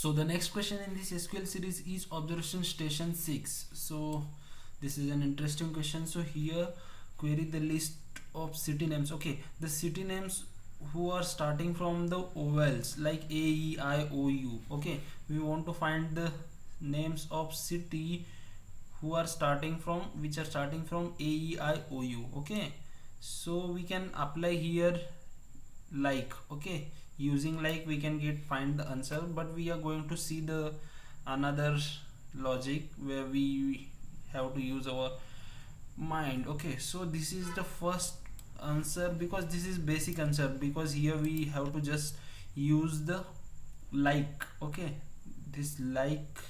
So the next question in this SQL series is observation station 6. So this is an interesting question. So here query the list of city names. Okay, the city names who are starting from the vowels like A, E, I, O, U. Okay, we want to find the names of city who are starting from A, E, I, O, U. Okay, so we can apply here like. Okay, using like we can get find the answer, but we are going to see the another logic where we have to use our mind. Okay, so this is the first answer because this is basic answer, because here we have to just use the like. Okay, this like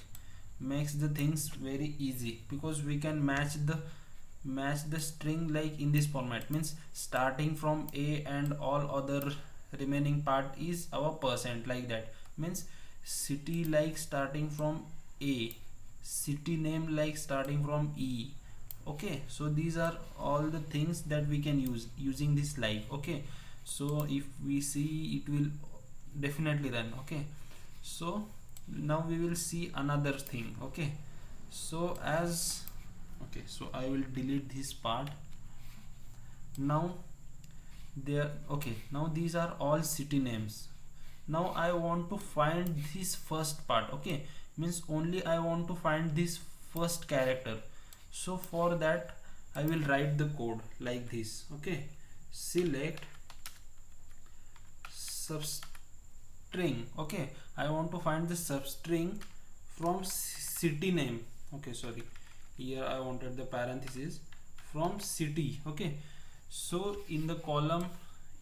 makes the things very easy because we can match the string like in this format, means starting from A and all other remaining part is our percent, like that. Means city like starting from A, city name like starting from E. Okay, so these are all the things that we can use using this like. Okay, so if we see, it will definitely run. Okay, so now we will see another thing. Okay, so as okay, so I will delete this part. Now there, okay, now these are all city names. Now I want to find this first part. Okay, means only I want to find this first character. So for that I will write the code like this. Okay, select substring. Okay, I want to find the substring from city name. Okay, sorry, here I wanted the parenthesis from city. Okay, so in the column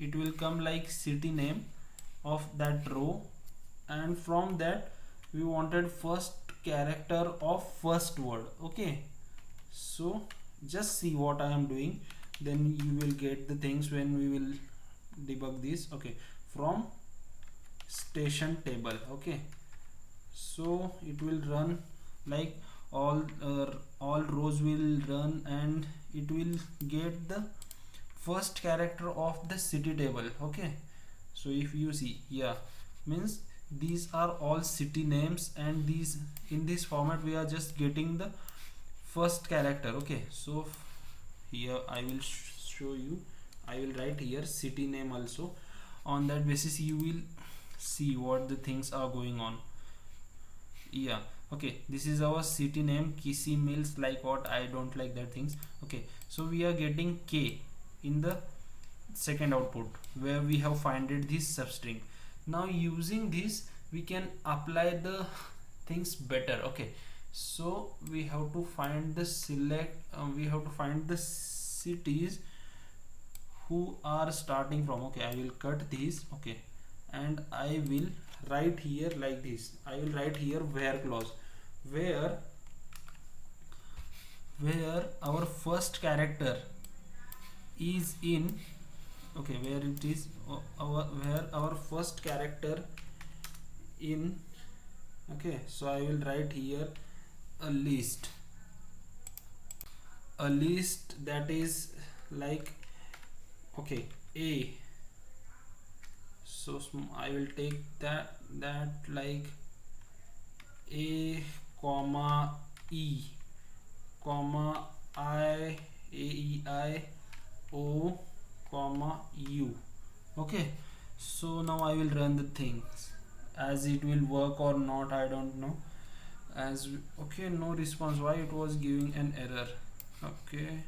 it will come like city name of that row, and from that we wanted first character of first word. Okay, so just see what I am doing, then you will get the things when we will debug this. Okay, from station table. Okay, so it will run like all rows will run, and it will get the first character of the city table. Okay, so if you see, yeah, means these are all city names, and these in this format we are just getting the first character. Okay, so here I will show you, I will write here city name also. On that basis you will see what the things are going on. Yeah, okay, this is our city name, Kisi Mills, like what I don't like that things. Okay, so we are getting K in the second output where we have finded this substring. Now using this we can apply the things better. Okay, so we have to find the we have to find the cities who are starting from. Okay, I will cut this. Okay, and I will write here like this. I will write here where clause, where our first character is in. Okay, where it is where our first character in. Okay, so I will write here a list that is like, okay, A. So I will take that like A comma E comma I, A, E, I, O comma U. Okay, so now I will run the things. As it will work or not, I don't know. As okay, no response. Why it was giving an error? Okay,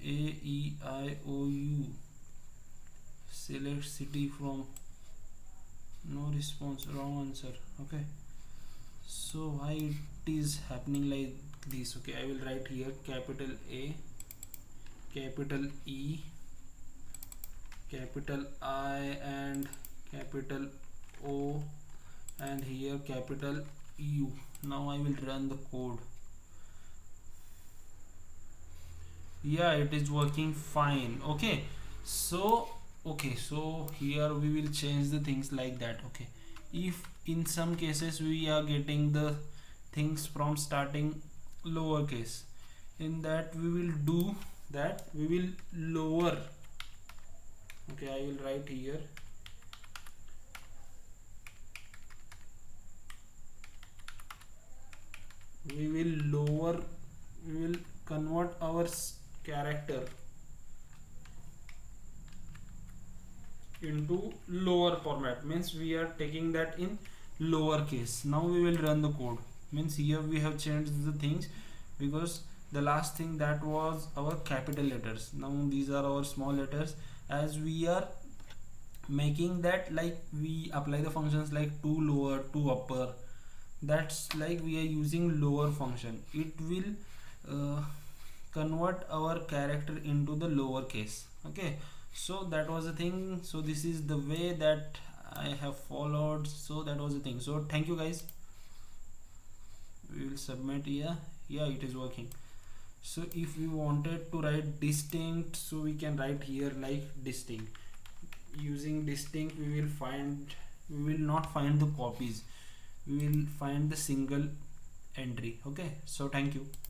A, E, I, O, U. Select city from. No response. Wrong answer. Okay, so why it is happening like this? Okay, I will write here capital A, capital E, capital I, and capital O, and here capital U. Now I will run the code. Yeah, it is working fine. Okay, so okay, so here we will change the things like that. Okay, if in some cases we are getting the things from starting lowercase, in that we will do that, we will lower. Okay, I will write here we will convert our character into lower format, means we are taking that in lower case. Now we will run the code, means here we have changed the things, because the last thing that was our capital letters, now these are our small letters. As we are making that, like we apply the functions like to lower, to upper, that's like we are using lower function, it will convert our character into the lower case. Okay, so that was the thing. So this is the way that I have followed. So that was the thing. So thank you guys. We will submit here. Yeah, it is working. So if we wanted to write distinct, so we can write here like distinct. Using distinct we will not find the copies, we will find the single entry. Okay, so thank you.